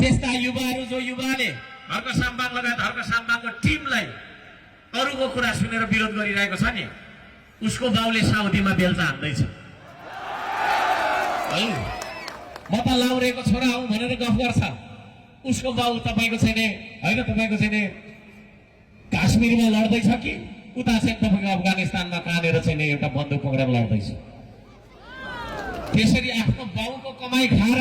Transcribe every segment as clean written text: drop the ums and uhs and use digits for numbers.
त्यस्ता युवाहरू जो युवाले हर्क साम्बाङ लगायत हर्क साम्बाङको टिमलाई अरूको कुरा सुनेर विरोध गरिरहेको छ नि, उसको बाउले साउदीमा बेल्चा हान्दैछ है। म त लाउरेको छोरा हौ भनेर गफ गर्छ, उसको बाउ तपाईँको छैन होइन, तपाईँको छैन काश्मीरमा लड्दैछ कि उता चाहिँ तपाईँको अफगानिस्तानमा कानेर छैन एउटा बन्दुक पक्रेर लड्दैछ। त्यसरी आफ्नो बाउको कमाई खाएर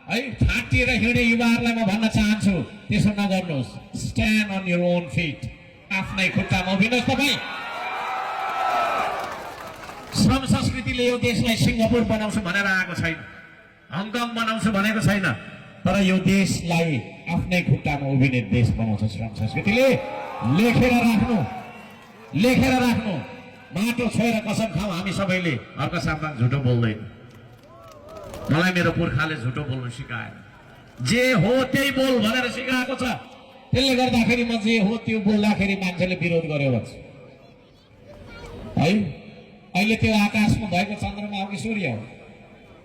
है ठाटिएर हिँड्ने युवाहरूलाई म भन्न चाहन्छु, त्यसो नगर्नुहोस्। Stand on your own feet, आफ्नै खुट्टामा उभिनुहोस्। तपाईँ श्रम संस्कृतिले यो देशलाई सिङ्गापुर बनाउँछु भनेर आएको छैन, हङकङ बनाउँछु भनेको छैन, तर यो देशलाई आफ्नै खुट्टामा उभिने देश बनाउँछ श्रम संस्कृतिले। लेखेर राख्नु। माटो छोएर कसम खाऊ हामी सबैले, हर्क साम्बाङ झुटो बोल्दैन। मलाई मेरो पुर्खाले झुटो बोल्नु सिकाए, जे हो त्यही बोल भनेर सिकाएको छ। त्यसले गर्दाखेरि म जे हो त्यो बोल्दाखेरि मान्छेले विरोध गर्यो भन्छ है। अहिले त्यो आकाशमा भएको चन्द्रमा हो कि सूर्य हो?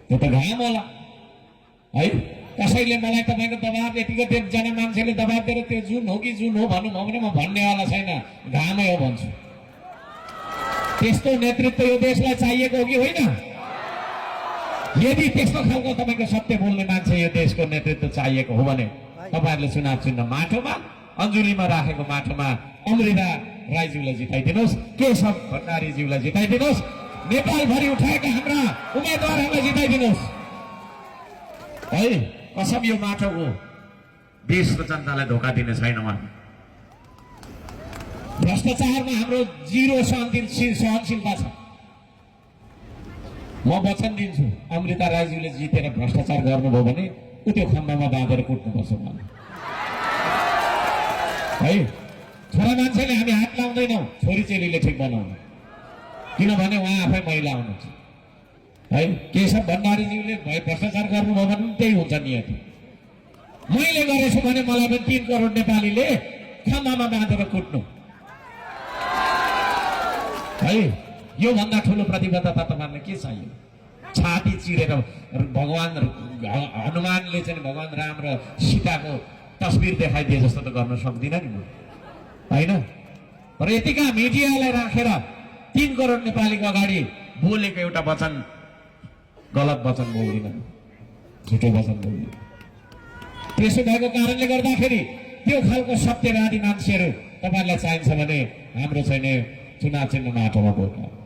त्यो त घाम होला है। कसैले मलाई तपाईँको दबाब यतिको जना मान्छेले दबाब दिएर त्यो जुन हो कि जुन हो भनौँ भने म भन्नेवाला छैन, घामै हो भन्छु। त्यस्तो नेतृत्व यो देशलाई चाहिएको हो कि होइन? यदि त्यस्तो खालको तपाईँको सत्य बोल्ने मान्छे यो देशको नेतृत्व चाहिएको हो भने तपाईँहरूले चुनाव चिन्ह माटोमा, अञ्जुलीमा राखेको माटोमा अमृता राईज्यूलाई जिताइदिनुहोस्, केशव भण्डारीज्यूलाई जिताइदिनुहोस्, नेपालभरि उठाएका हाम्रा उम्मेदवारहरूलाई जिताइदिनुहोस् है। कसम यो माटोको देशको जनतालाई धोका दिने छैन। भ्रष्टाचारमा हाम्रो जिरो सहनशीलता छ। म वचन दिन्छु, अमृता राईज्यूले जितेर भ्रष्टाचार गर्नुभयो भने उ त्यो खम्बामा बाँधेर कुट्नुपर्छ है। छोरा मान्छेले हामी हात लाउँदैनौँ, छोरी चेलीले ठिक बनाउनु, किनभने उहाँ आफै महिला हुनुहुन्छ है। केशव भण्डारीज्यूले भ्रष्टाचार गर्नुभयो भने त्यही हुन्छ नियति। मैले गरेछु भने मलाई पनि 3 करोड नेपालीले खम्बामा बाँधेर कुट्नु है। यो भन्दा ठुलो प्रतिबद्धता तपाईँहरूले के चाहियो? छाती चिरेर भगवान हनुमानले चाहिँ भगवान राम र सीताको तस्बिर देखाइदिए जस्तो त गर्न सक्दिनँ नि म होइन। तर यतिका मिडियालाई राखेर 3 करोड नेपालीको अगाडि बोलेको एउटा वचन गलत वचन बोल्दिनँ, झुटो वचन बोल्दिनँ। त्यसो भएको कारणले गर्दाखेरि त्यो खालको सत्यवादी मान्छेहरू तपाईँहरूलाई चाहिन्छ भने हाम्रो छैन चुनाव चिन्ह माटोमा बोल्नु।